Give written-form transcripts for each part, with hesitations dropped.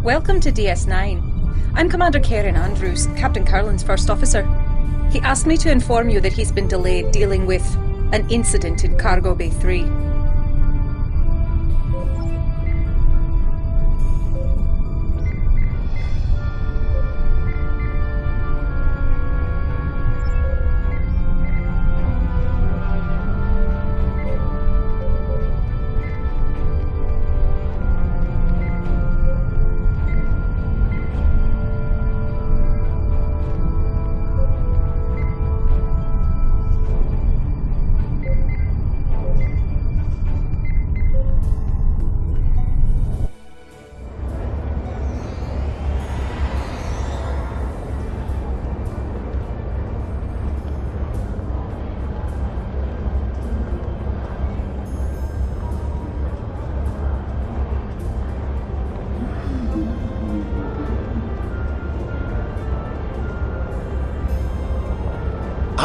Welcome to DS9. I'm Commander Karen Andrews, Captain Carlin's first officer. He asked me to inform you that he's been delayed dealing with an incident in Cargo Bay 3.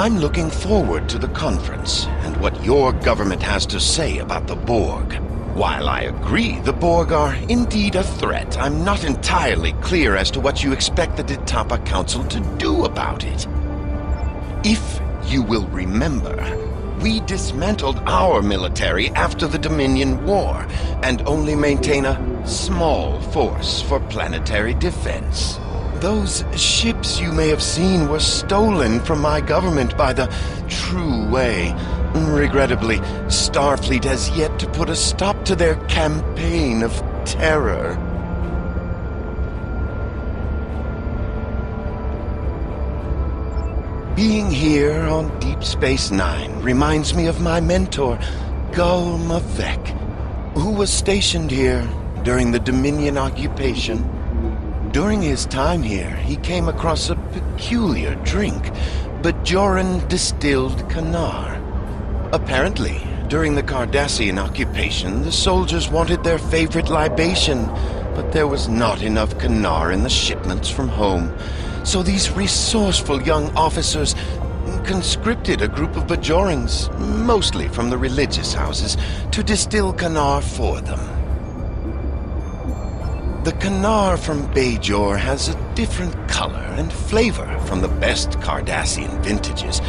I'm looking forward to the conference and what your government has to say about the Borg. While I agree the Borg are indeed a threat, I'm not entirely clear as to what you expect the Ditapa Council to do about it. If you will remember, we dismantled our military after the Dominion War and only maintain a small force for planetary defense. Those ships you may have seen were stolen from my government by the True Way. Regrettably, Starfleet has yet to put a stop to their campaign of terror. Being here on Deep Space Nine reminds me of my mentor, Gul Mavek, who was stationed here during the Dominion occupation. During his time here, he came across a peculiar drink, Bajoran distilled Kanar. Apparently, during the Cardassian occupation, the soldiers wanted their favorite libation, but there was not enough Kanar in the shipments from home. So these resourceful young officers conscripted a group of Bajorans, mostly from the religious houses, to distill Kanar for them. The Kanar from Bajor has a different color and flavor from the best Cardassian vintages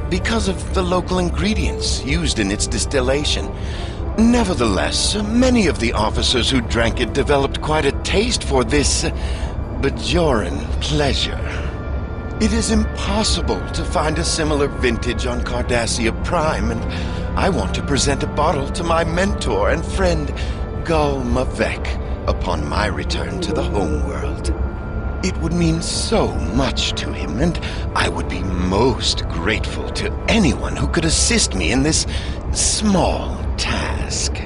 because of the local ingredients used in its distillation. Nevertheless, many of the officers who drank it developed quite a taste for this Bajoran pleasure. It is impossible to find a similar vintage on Cardassia Prime, and I want to present a bottle to my mentor and friend, Gul Mavek, upon my return to the homeworld. It would mean so much to him, and I would be most grateful to anyone who could assist me in this small task.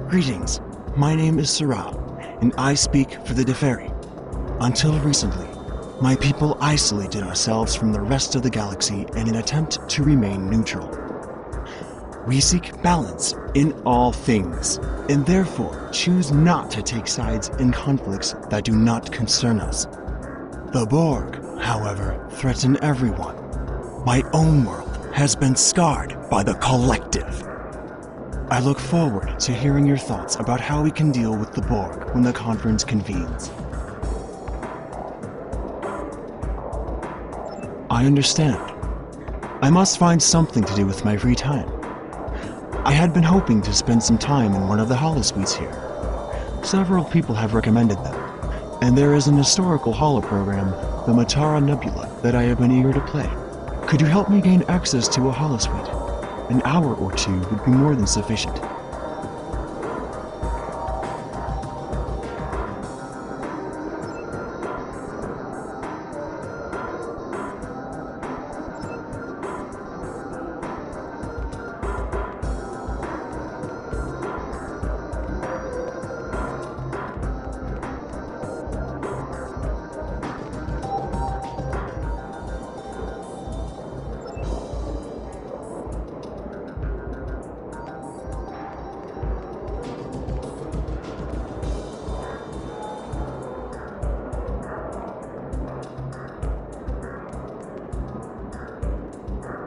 Greetings, my name is Sarah, and I speak for the Deferi. Until recently, my people isolated ourselves from the rest of the galaxy in an attempt to remain neutral. We seek balance in all things, and therefore choose not to take sides in conflicts that do not concern us. The Borg, however, threaten everyone. My own world has been scarred by the Collective. I look forward to hearing your thoughts about how we can deal with the Borg when the conference convenes. I understand. I must find something to do with my free time. I had been hoping to spend some time in one of the holosuites here. Several people have recommended them, and there is an historical holo program, the Matara Nebula, that I have been eager to play. Could you help me gain access to a holosuite? An hour or two would be more than sufficient.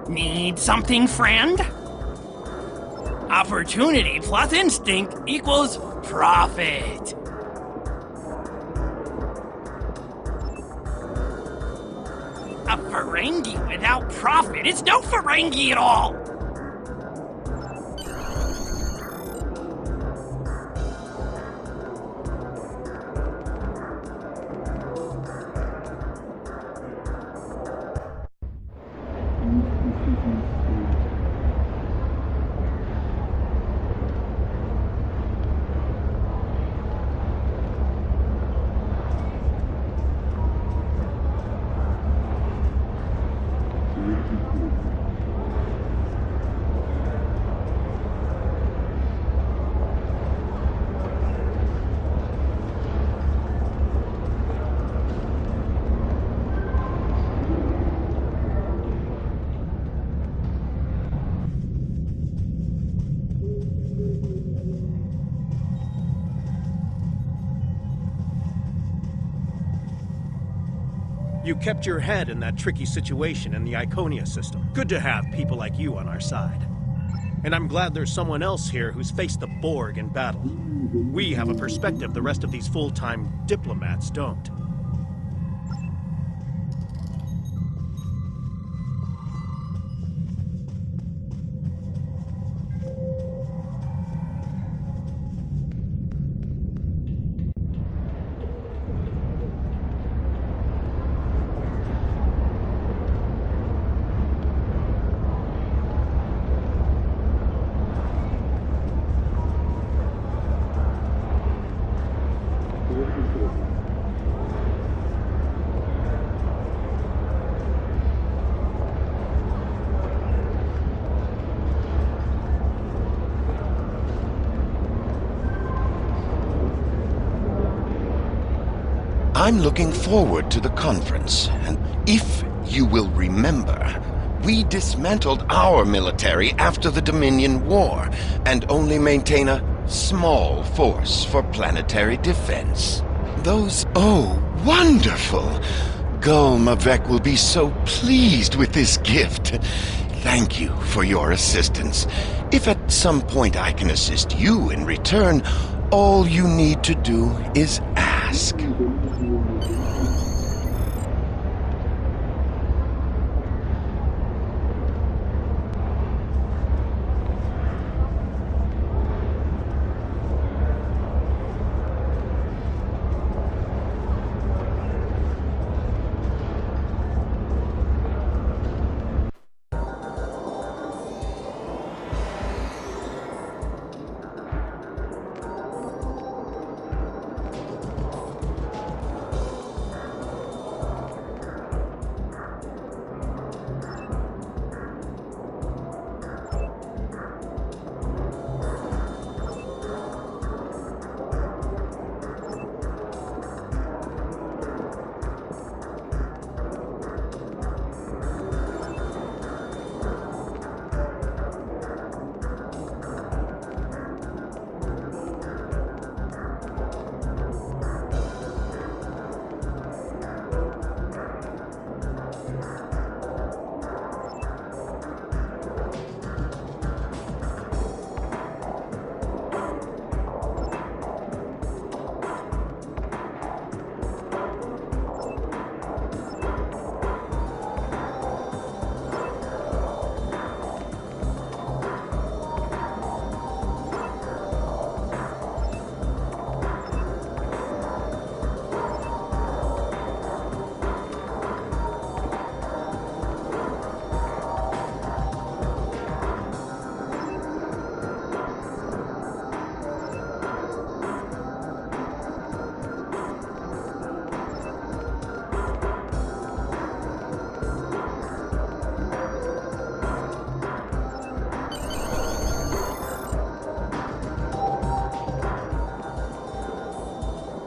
Need something, friend? Opportunity plus instinct equals profit. A Ferengi without profit is no Ferengi at all! You kept your head in that tricky situation in the Iconia system. Good to have people like you on our side. And I'm glad there's someone else here who's faced the Borg in battle. We have a perspective the rest of these full-time diplomats don't. I'm looking forward to the conference, and if you will remember, we dismantled our military after the Dominion War, and only maintain a small force for planetary defense. Oh, wonderful! Gul Mavek will be so pleased with this gift. Thank you for your assistance. If at some point I can assist you in return, all you need to do is ask.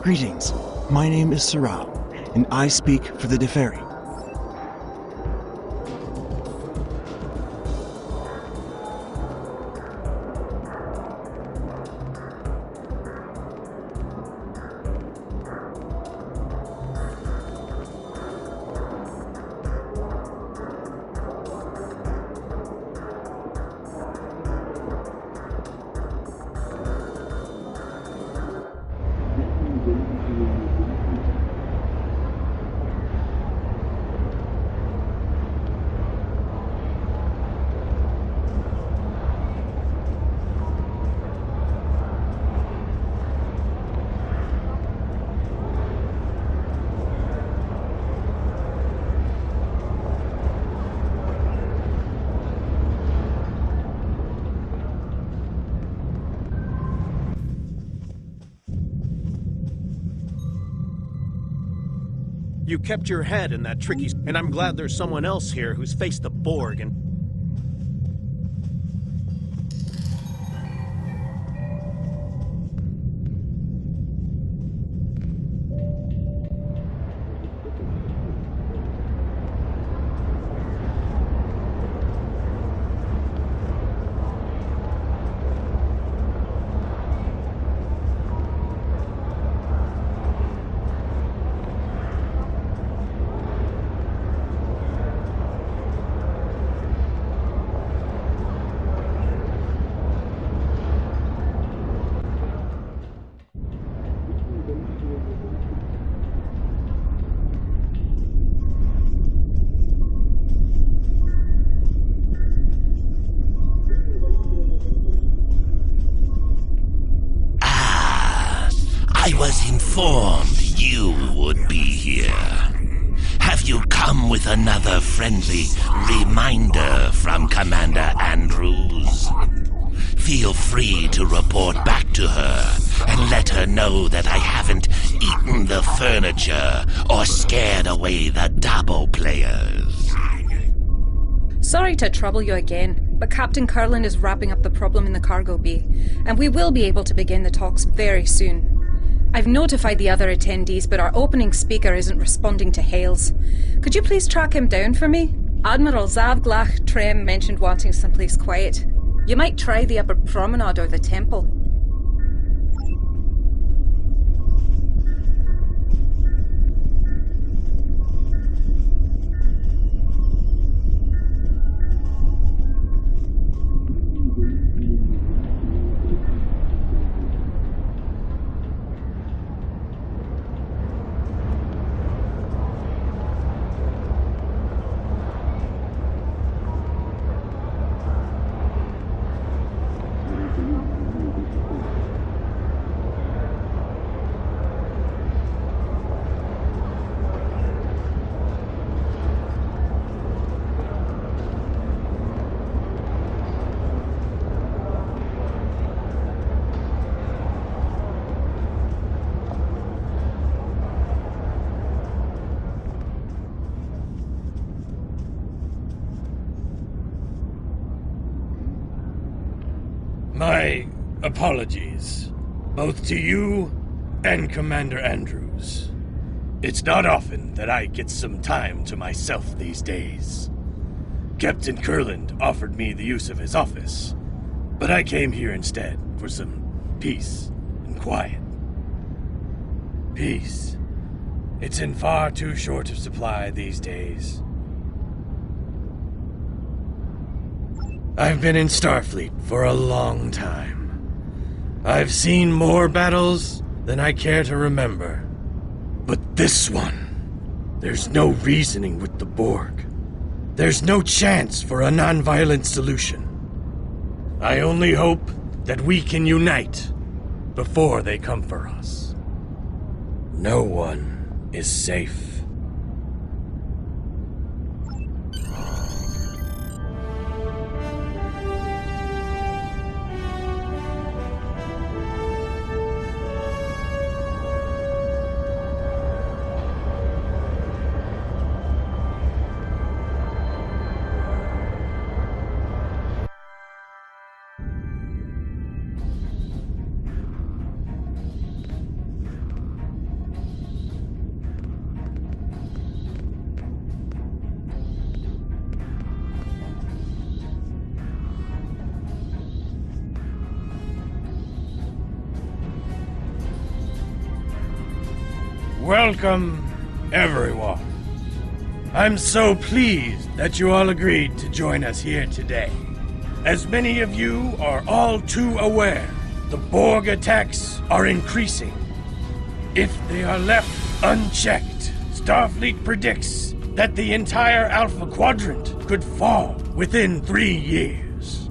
Greetings. My name is Sarah, and I speak for the Deferi. You kept your head in that tricky... And I'm glad there's someone else here who's faced the Borg and... I was informed you would be here. Have you come with another friendly reminder from Commander Andrews? Feel free to report back to her and let her know that I haven't eaten the furniture or scared away the Dabo players. Sorry to trouble you again, but Captain Carlin is wrapping up the problem in the cargo bay, and we will be able to begin the talks very soon. I've notified the other attendees, but our opening speaker isn't responding to hails. Could you please track him down for me? Admiral Zavglach Trem mentioned wanting someplace quiet. You might try the upper promenade or the temple. My apologies, both to you and Commander Andrews. It's not often that I get some time to myself these days. Captain Kurland offered me the use of his office, but I came here instead for some peace and quiet. Peace. It's in far too short of supply these days. I've been in Starfleet for a long time. I've seen more battles than I care to remember. But this one, there's no reasoning with the Borg. There's no chance for a non-violent solution. I only hope that we can unite before they come for us. No one is safe. Welcome, everyone. I'm so pleased that you all agreed to join us here today. As many of you are all too aware, the Borg attacks are increasing. If they are left unchecked, Starfleet predicts that the entire Alpha Quadrant could fall within 3 years.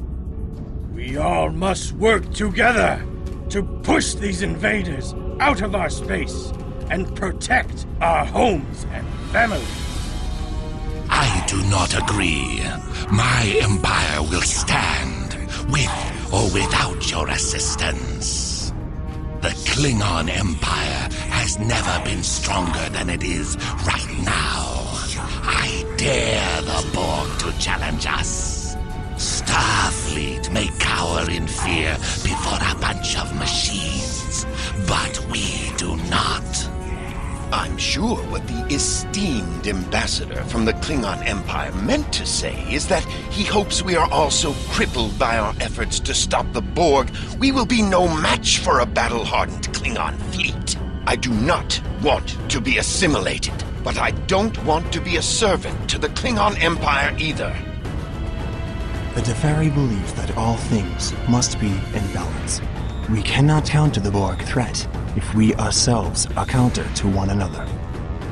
We all must work together to push these invaders out of our space and protect our homes and families. I do not agree. My empire will stand, with or without your assistance. The Klingon Empire has never been stronger than it is right now. I dare the Borg to challenge us. Starfleet may cower in fear before a bunch of machines, but we do not. I'm sure what the esteemed ambassador from the Klingon Empire meant to say is that he hopes we are all so crippled by our efforts to stop the Borg, we will be no match for a battle-hardened Klingon fleet. I do not want to be assimilated, but I don't want to be a servant to the Klingon Empire either. The Deferi believe that all things must be in balance. We cannot counter the Borg threat if we ourselves are counter to one another.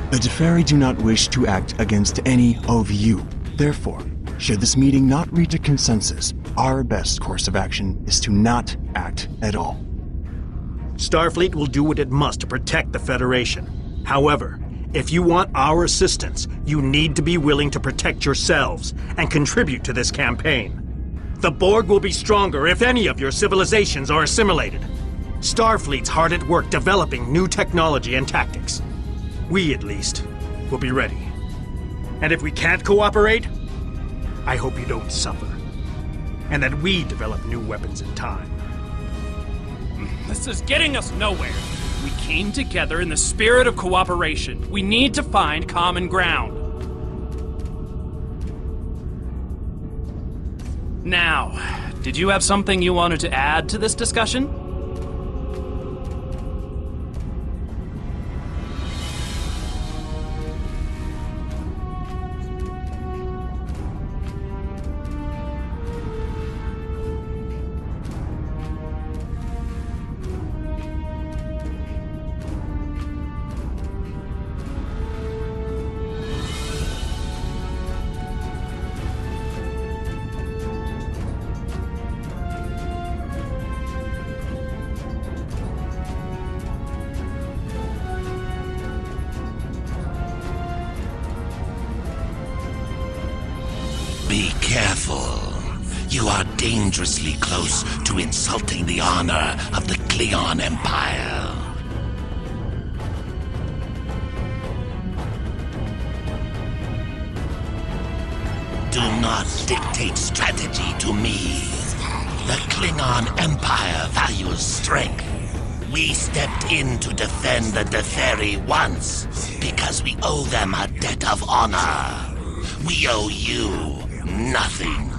The Deferi do not wish to act against any of you. Therefore, should this meeting not reach a consensus, our best course of action is to not act at all. Starfleet will do what it must to protect the Federation. However, if you want our assistance, you need to be willing to protect yourselves and contribute to this campaign. The Borg will be stronger if any of your civilizations are assimilated. Starfleet's hard at work developing new technology and tactics. We, at least, will be ready. And if we can't cooperate, I hope you don't suffer. And that we develop new weapons in time. This is getting us nowhere. We came together in the spirit of cooperation. We need to find common ground. Now, did you have something you wanted to add to this discussion? Be careful. You are dangerously close to insulting the honor of the Klingon Empire. Do not dictate strategy to me. The Klingon Empire values strength. We stepped in to defend the Deferi once because we owe them a debt of honor. We owe you nothing.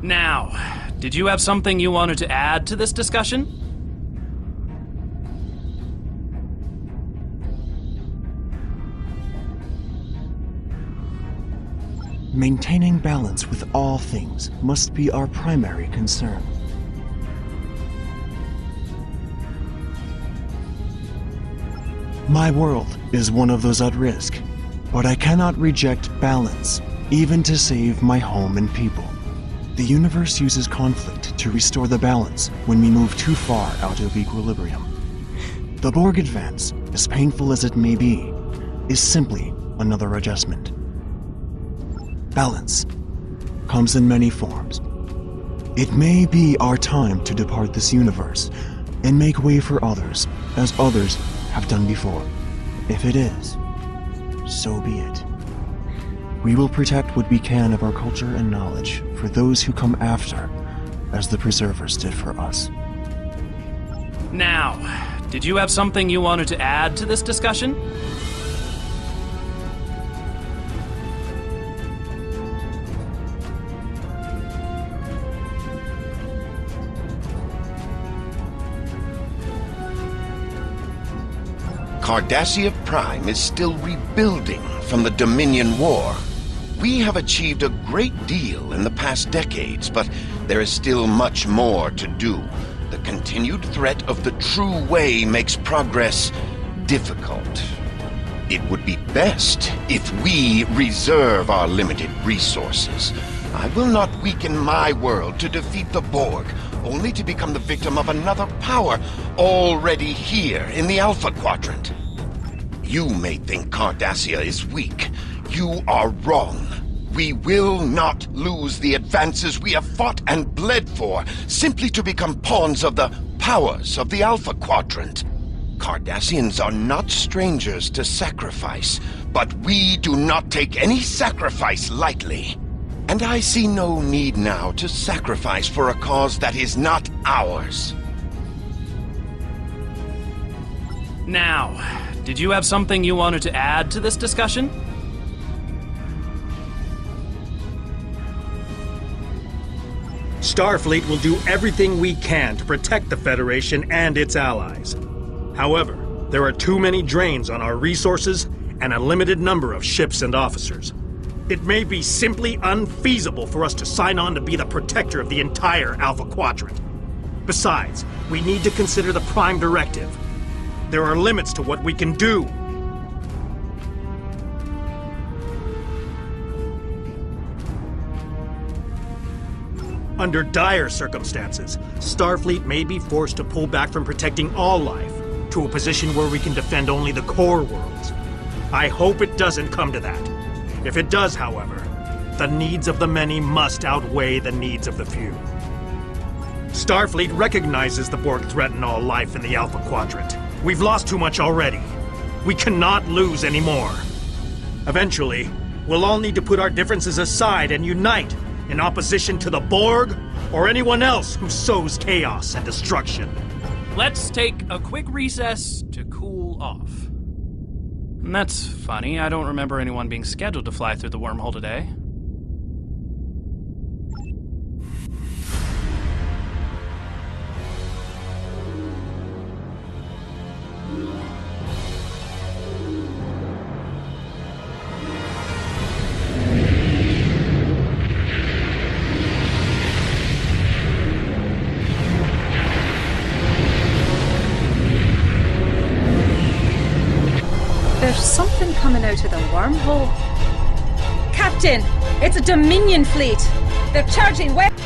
Now, did you have something you wanted to add to this discussion? Maintaining balance with all things must be our primary concern. My world is one of those at risk, but I cannot reject balance, even to save my home and people. The universe uses conflict to restore the balance when we move too far out of equilibrium. The Borg advance, as painful as it may be, is simply another adjustment. Balance comes in many forms. It may be our time to depart this universe and make way for others, as others have done before. If it is, so be it. We will protect what we can of our culture and knowledge for those who come after, as the Preservers did for us. Now, did you have something you wanted to add to this discussion? Cardassia Prime is still rebuilding from the Dominion War. We have achieved a great deal in the past decades, but there is still much more to do. The continued threat of the true way makes progress difficult. It would be best if we reserve our limited resources. I will not weaken my world to defeat the Borg, only to become the victim of another power already here in the Alpha Quadrant. You may think Cardassia is weak. You are wrong. We will not lose the advances we have fought and bled for, simply to become pawns of the powers of the Alpha Quadrant. Cardassians are not strangers to sacrifice, but we do not take any sacrifice lightly. And I see no need now to sacrifice for a cause that is not ours. Now, did you have something you wanted to add to this discussion? Starfleet will do everything we can to protect the Federation and its allies. However, there are too many drains on our resources and a limited number of ships and officers. It may be simply unfeasible for us to sign on to be the protector of the entire Alpha Quadrant. Besides, we need to consider the Prime Directive. There are limits to what we can do. Under dire circumstances, Starfleet may be forced to pull back from protecting all life to a position where we can defend only the core worlds. I hope it doesn't come to that. If it does, however, the needs of the many must outweigh the needs of the few. Starfleet recognizes the Borg threaten all life in the Alpha Quadrant. We've lost too much already. We cannot lose anymore. Eventually, we'll all need to put our differences aside and unite in opposition to the Borg or anyone else who sows chaos and destruction. Let's take a quick recess to cool off. And that's funny, I don't remember anyone being scheduled to fly through the wormhole today. There's something coming out of the wormhole. Captain, it's a Dominion fleet. They're charging west.